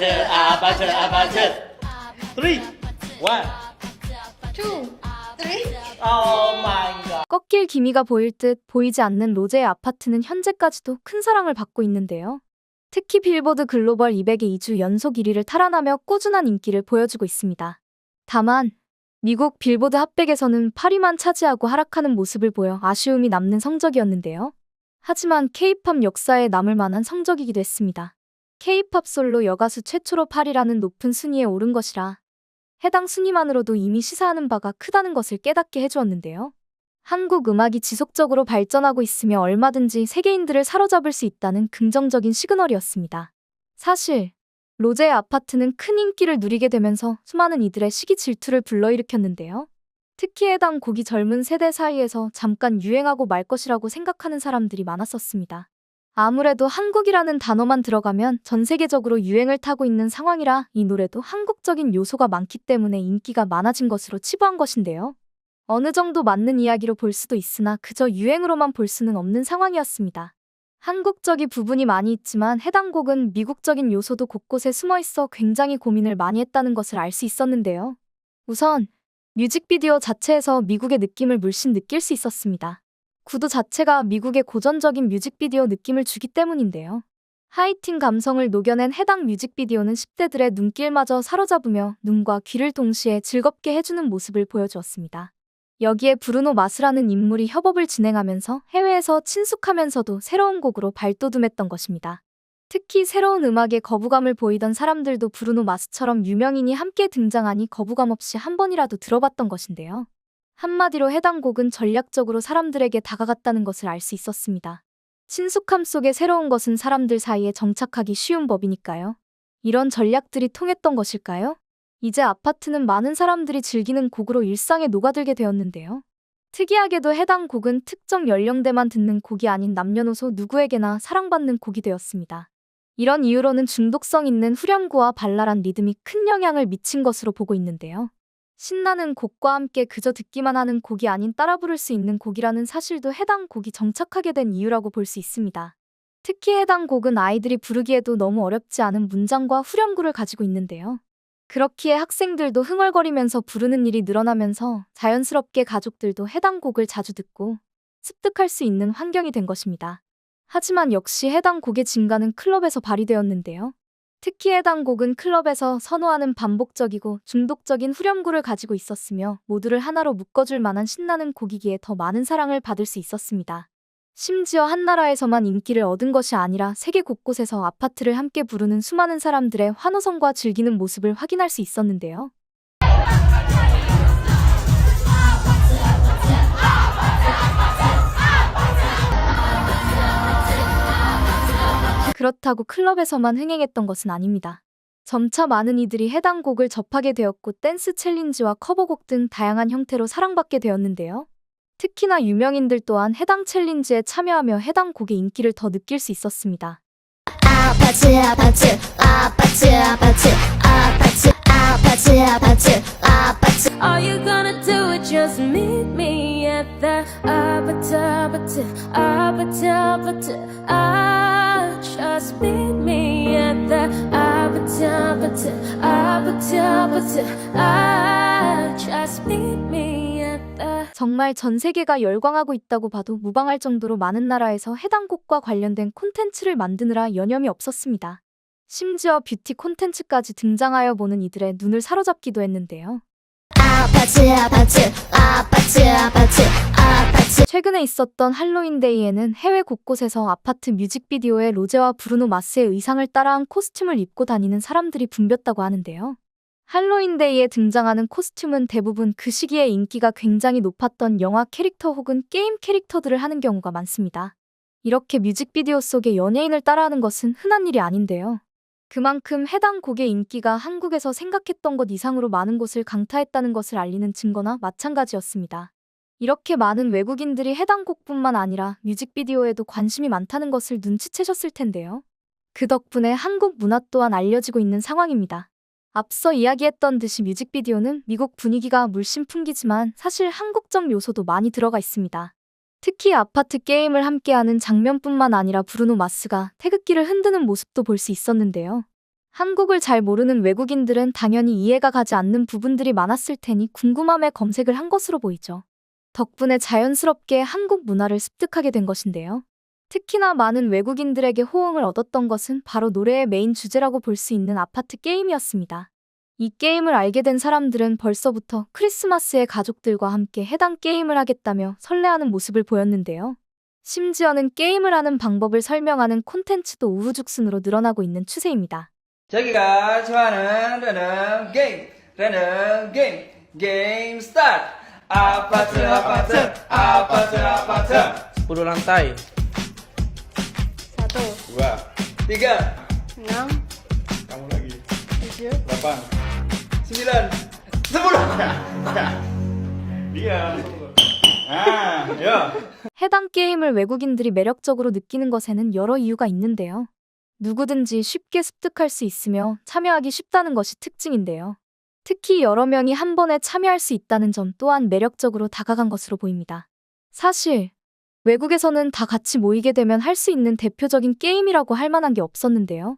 아파트 아파트 3 1 2, 3. Oh my god. 꺾일 기미가 보일 듯 보이지 않는 로제의 아파트는 현재까지도 큰 사랑을 받고 있는데요. 특히 빌보드 글로벌 200의 2주 연속 1위를 탈환하며 꾸준한 인기를 보여주고 있습니다. 다만 미국 빌보드 핫백에서는 8위만 차지하고 하락하는 모습을 보여 아쉬움이 남는 성적이었는데요. 하지만 K-팝 역사에 남을 만한 성적이기도 했습니다. K-팝 솔로 여가수 최초로 8위라는 높은 순위에 오른 것이라 해당 순위만으로도 이미 시사하는 바가 크다는 것을 깨닫게 해주었는데요. 한국 음악이 지속적으로 발전하고 있으며 얼마든지 세계인들을 사로잡을 수 있다는 긍정적인 시그널이었습니다. 사실 로제의 아파트는 큰 인기를 누리게 되면서 수많은 이들의 시기 질투를 불러일으켰는데요. 특히 해당 곡이 젊은 세대 사이에서 잠깐 유행하고 말 것이라고 생각하는 사람들이 많았었습니다. 아무래도 한국이라는 단어만 들어가면 전 세계적으로 유행을 타고 있는 상황이라 이 노래도 한국적인 요소가 많기 때문에 인기가 많아진 것으로 치부한 것인데요. 어느 정도 맞는 이야기로 볼 수도 있으나 그저 유행으로만 볼 수는 없는 상황이었습니다. 한국적인 부분이 많이 있지만 해당 곡은 미국적인 요소도 곳곳에 숨어있어 굉장히 고민을 많이 했다는 것을 알 수 있었는데요. 우선 뮤직비디오 자체에서 미국의 느낌을 물씬 느낄 수 있었습니다. 구도 자체가 미국의 고전적인 뮤직비디오 느낌을 주기 때문인데요. 하이틴 감성을 녹여낸 해당 뮤직비디오는 10대들의 눈길마저 사로잡으며 눈과 귀를 동시에 즐겁게 해주는 모습을 보여주었습니다. 여기에 브루노 마스라는 인물이 협업을 진행하면서 해외에서 친숙하면서도 새로운 곡으로 발돋움했던 것입니다. 특히 새로운 음악에 거부감을 보이던 사람들도 브루노 마스처럼 유명인이 함께 등장하니 거부감 없이 한 번이라도 들어봤던 것인데요. 한마디로 해당 곡은 전략적으로 사람들에게 다가갔다는 것을 알 수 있었습니다. 친숙함 속에 새로운 것은 사람들 사이에 정착하기 쉬운 법이니까요. 이런 전략들이 통했던 것일까요? 이제 아파트는 많은 사람들이 즐기는 곡으로 일상에 녹아들게 되었는데요. 특이하게도 해당 곡은 특정 연령대만 듣는 곡이 아닌 남녀노소 누구에게나 사랑받는 곡이 되었습니다. 이런 이유로는 중독성 있는 후렴구와 발랄한 리듬이 큰 영향을 미친 것으로 보고 있는데요. 신나는 곡과 함께 그저 듣기만 하는 곡이 아닌 따라 부를 수 있는 곡이라는 사실도 해당 곡이 정착하게 된 이유라고 볼 수 있습니다. 특히 해당 곡은 아이들이 부르기에도 너무 어렵지 않은 문장과 후렴구를 가지고 있는데요. 그렇기에 학생들도 흥얼거리면서 부르는 일이 늘어나면서 자연스럽게 가족들도 해당 곡을 자주 듣고 습득할 수 있는 환경이 된 것입니다. 하지만 역시 해당 곡의 진가는 클럽에서 발휘되었는데요. 특히 해당 곡은 클럽에서 선호하는 반복적이고 중독적인 후렴구를 가지고 있었으며 모두를 하나로 묶어줄 만한 신나는 곡이기에 더 많은 사랑을 받을 수 있었습니다. 심지어 한 나라에서만 인기를 얻은 것이 아니라 세계 곳곳에서 아파트를 함께 부르는 수많은 사람들의 환호성과 즐기는 모습을 확인할 수 있었는데요. 그렇다고 클럽에서만 흥행했던 것은 아닙니다. 점차 많은 이들이 해당 곡을 접하게 되었고 댄스 챌린지와 커버곡 등 다양한 형태로 사랑받게 되었는데요. 특히나 유명인들 또한 해당 챌린지에 참여하며 해당 곡의 인기를 더 느낄 수 있었습니다. 아파트 아파트 아파트 아파트 아파트 아파트 아파트 아파트 All you gonna do is just meet me at the 아파트 아파트 아파트 아파트 ah just meet me at the 아파트 아파트 아파트 아파트 ah just meet me at the 정말 전 세계가 열광하고 있다고 봐도 무방할 정도로 많은 나라에서 해당 곡과 관련된 콘텐츠를 만드느라 여념이 없었습니다. 심지어 뷰티 콘텐츠까지 등장하여 보는 이들의 눈을 사로잡기도 했는데요. 아파트 아파트 아파트 아파트 아파트 최근에 있었던 할로윈데이에는 해외 곳곳에서 아파트 뮤직비디오에 로제와 브루노 마스의 의상을 따라한 코스튬을 입고 다니는 사람들이 붐볐다고 하는데요. 할로윈데이에 등장하는 코스튬은 대부분 그 시기에 인기가 굉장히 높았던 영화 캐릭터 혹은 게임 캐릭터들을 하는 경우가 많습니다. 이렇게 뮤직비디오 속에 연예인을 따라하는 것은 흔한 일이 아닌데요. 그만큼 해당 곡의 인기가 한국에서 생각했던 것 이상으로 많은 곳을 강타했다는 것을 알리는 증거나 마찬가지였습니다. 이렇게 많은 외국인들이 해당 곡뿐만 아니라 뮤직비디오에도 관심이 많다는 것을 눈치채셨을 텐데요. 그 덕분에 한국 문화 또한 알려지고 있는 상황입니다. 앞서 이야기했던 듯이 뮤직비디오는 미국 분위기가 물씬 풍기지만 사실 한국적 요소도 많이 들어가 있습니다. 특히 아파트 게임을 함께하는 장면뿐만 아니라 브루노 마스가 태극기를 흔드는 모습도 볼 수 있었는데요. 한국을 잘 모르는 외국인들은 당연히 이해가 가지 않는 부분들이 많았을 테니 궁금함에 검색을 한 것으로 보이죠. 덕분에 자연스럽게 한국 문화를 습득하게 된 것인데요. 특히나 많은 외국인들에게 호응을 얻었던 것은 바로 노래의 메인 주제라고 볼 수 있는 아파트 게임이었습니다. 이 게임을 알게 된 사람들은 벌써부터 크리스마스에 가족들과 함께 해당 게임을 하겠다며 설레하는 모습을 보였는데요. 심지어는 게임을 하는 방법을 설명하는 콘텐츠도 우후죽순으로 늘어나고 있는 추세입니다. 저기가 좋아하는 게임 스타트. 아파트 Sepuluh lantai. 1, 2 3 6, kamu lagi 7, 8 9 10 diam yo. 해당 게임을 외국인들이 매력적으로 느끼는 것에는 여러 이유가 있는데요. 누구든지 쉽게 습득할 수 있으며 참여하기 쉽다는 것이 특징인데요. 특히 여러 명이 한 번에 참여할 수 있다는 점 또한 매력적으로 다가간 것으로 보입니다. 사실 외국에서는 다 같이 모이게 되면 할 수 있는 대표적인 게임이라고 할 만한 게 없었는데요.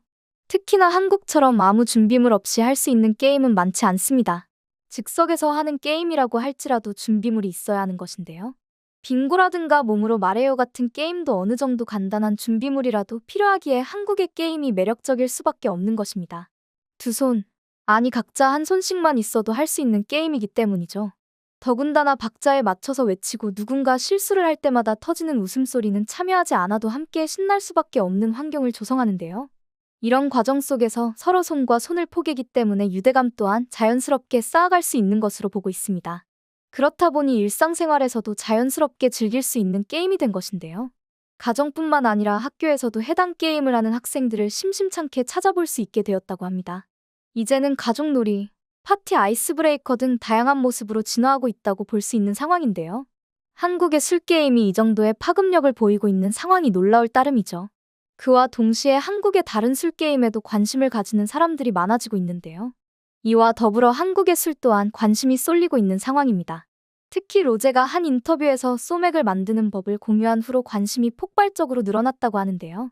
특히나 한국처럼 아무 준비물 없이 할 수 있는 게임은 많지 않습니다. 즉석에서 하는 게임이라고 할지라도 준비물이 있어야 하는 것인데요. 빙고라든가 몸으로 말해요 같은 게임도 어느 정도 간단한 준비물이라도 필요하기에 한국의 게임이 매력적일 수밖에 없는 것입니다. 두 손, 아니 각자 한 손씩만 있어도 할 수 있는 게임이기 때문이죠. 더군다나 박자에 맞춰서 외치고 누군가 실수를 할 때마다 터지는 웃음소리는 참여하지 않아도 함께 신날 수밖에 없는 환경을 조성하는데요. 이런 과정 속에서 서로 손과 손을 포개기 때문에 유대감 또한 자연스럽게 쌓아갈 수 있는 것으로 보고 있습니다. 그렇다 보니 일상생활에서도 자연스럽게 즐길 수 있는 게임이 된 것인데요. 가정뿐만 아니라 학교에서도 해당 게임을 하는 학생들을 심심찮게 찾아볼 수 있게 되었다고 합니다. 이제는 가족놀이, 파티 아이스 브레이커 등 다양한 모습으로 진화하고 있다고 볼 수 있는 상황인데요. 한국의 술게임이 이 정도의 파급력을 보이고 있는 상황이 놀라울 따름이죠. 그와 동시에 한국의 다른 술게임에도 관심을 가지는 사람들이 많아지고 있는데요. 이와 더불어 한국의 술 또한 관심이 쏠리고 있는 상황입니다. 특히 로제가 한 인터뷰에서 소맥을 만드는 법을 공유한 후로 관심이 폭발적으로 늘어났다고 하는데요.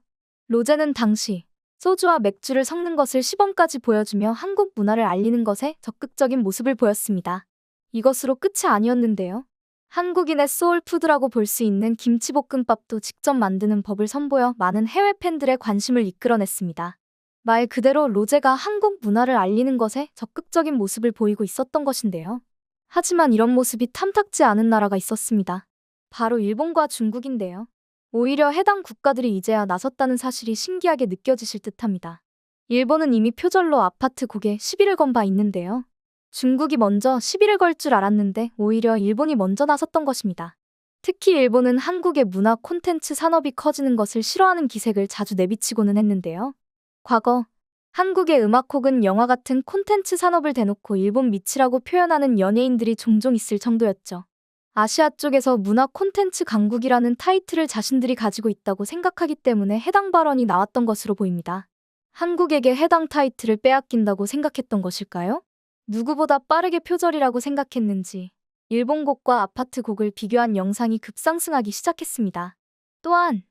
로제는 당시 소주와 맥주를 섞는 것을 시범까지 보여주며 한국 문화를 알리는 것에 적극적인 모습을 보였습니다. 이것으로 끝이 아니었는데요. 한국인의 소울푸드라고 볼 수 있는 김치볶음밥도 직접 만드는 법을 선보여 많은 해외 팬들의 관심을 이끌어냈습니다. 말 그대로 로제가 한국 문화를 알리는 것에 적극적인 모습을 보이고 있었던 것인데요. 하지만 이런 모습이 탐탁지 않은 나라가 있었습니다. 바로 일본과 중국인데요. 오히려 해당 국가들이 이제야 나섰다는 사실이 신기하게 느껴지실 듯합니다. 일본은 이미 표절로 아파트 곡에 시비를 건 바 있는데요. 중국이 먼저 시비를 걸 줄 알았는데 오히려 일본이 먼저 나섰던 것입니다. 특히 일본은 한국의 문화 콘텐츠 산업이 커지는 것을 싫어하는 기색을 자주 내비치고는 했는데요. 과거 한국의 음악 혹은 영화 같은 콘텐츠 산업을 대놓고 일본 미치라고 표현하는 연예인들이 종종 있을 정도였죠. 아시아 쪽에서 문화 콘텐츠 강국이라는 타이틀을 자신들이 가지고 있다고 생각하기 때문에 해당 발언이 나왔던 것으로 보입니다. 한국에게 해당 타이틀을 빼앗긴다고 생각했던 것일까요? 누구보다 빠르게 표절이라고 생각했는지 일본 곡과 아파트 곡을 비교한 영상이 급상승하기 시작했습니다. 또한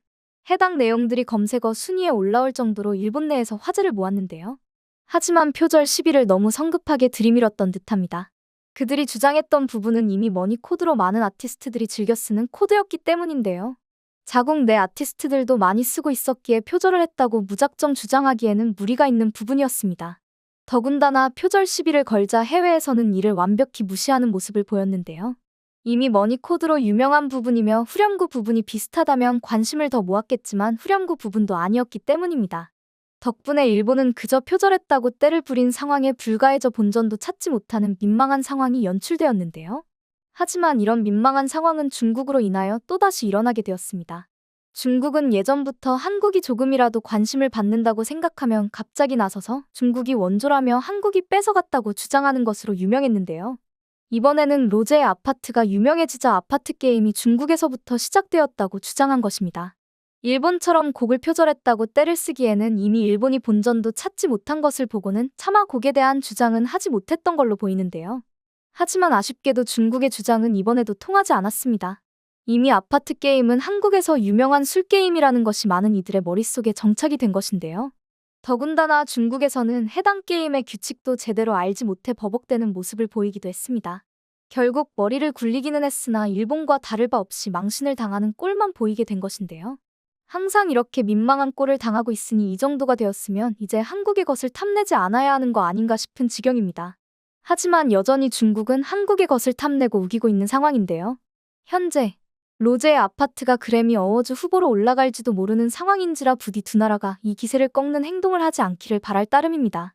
해당 내용들이 검색어 순위에 올라올 정도로 일본 내에서 화제를 모았는데요. 하지만 표절 시비를 너무 성급하게 들이밀었던 듯합니다. 그들이 주장했던 부분은 이미 머니 코드로 많은 아티스트들이 즐겨 쓰는 코드였기 때문인데요. 자국 내 아티스트들도 많이 쓰고 있었기에 표절을 했다고 무작정 주장하기에는 무리가 있는 부분이었습니다. 더군다나 표절 시비를 걸자 해외에서는 이를 완벽히 무시하는 모습을 보였는데요. 이미 머니 코드로 유명한 부분이며 후렴구 부분이 비슷하다면 관심을 더 모았겠지만 후렴구 부분도 아니었기 때문입니다. 덕분에 일본은 그저 표절했다고 떼를 부린 상황에 불과해져 본전도 찾지 못하는 민망한 상황이 연출되었는데요. 하지만 이런 민망한 상황은 중국으로 인하여 또다시 일어나게 되었습니다. 중국은 예전부터 한국이 조금이라도 관심을 받는다고 생각하면 갑자기 나서서 중국이 원조라며 한국이 뺏어갔다고 주장하는 것으로 유명했는데요. 이번에는 로제의 아파트가 유명해지자 아파트 게임이 중국에서부터 시작되었다고 주장한 것입니다. 일본처럼 곡을 표절했다고 떼를 쓰기에는 이미 일본이 본전도 찾지 못한 것을 보고는 차마 곡에 대한 주장은 하지 못했던 걸로 보이는데요. 하지만 아쉽게도 중국의 주장은 이번에도 통하지 않았습니다. 이미 아파트 게임은 한국에서 유명한 술게임이라는 것이 많은 이들의 머릿속에 정착이 된 것인데요. 더군다나 중국에서는 해당 게임의 규칙도 제대로 알지 못해 버벅대는 모습을 보이기도 했습니다. 결국 머리를 굴리기는 했으나 일본과 다를 바 없이 망신을 당하는 꼴만 보이게 된 것인데요. 항상 이렇게 민망한 꼴을 당하고 있으니 이 정도가 되었으면 이제 한국의 것을 탐내지 않아야 하는 거 아닌가 싶은 지경입니다. 하지만 여전히 중국은 한국의 것을 탐내고 우기고 있는 상황인데요. 현재 로제의 아파트가 그래미 어워즈 후보로 올라갈지도 모르는 상황인지라 부디 두 나라가 이 기세를 꺾는 행동을 하지 않기를 바랄 따름입니다.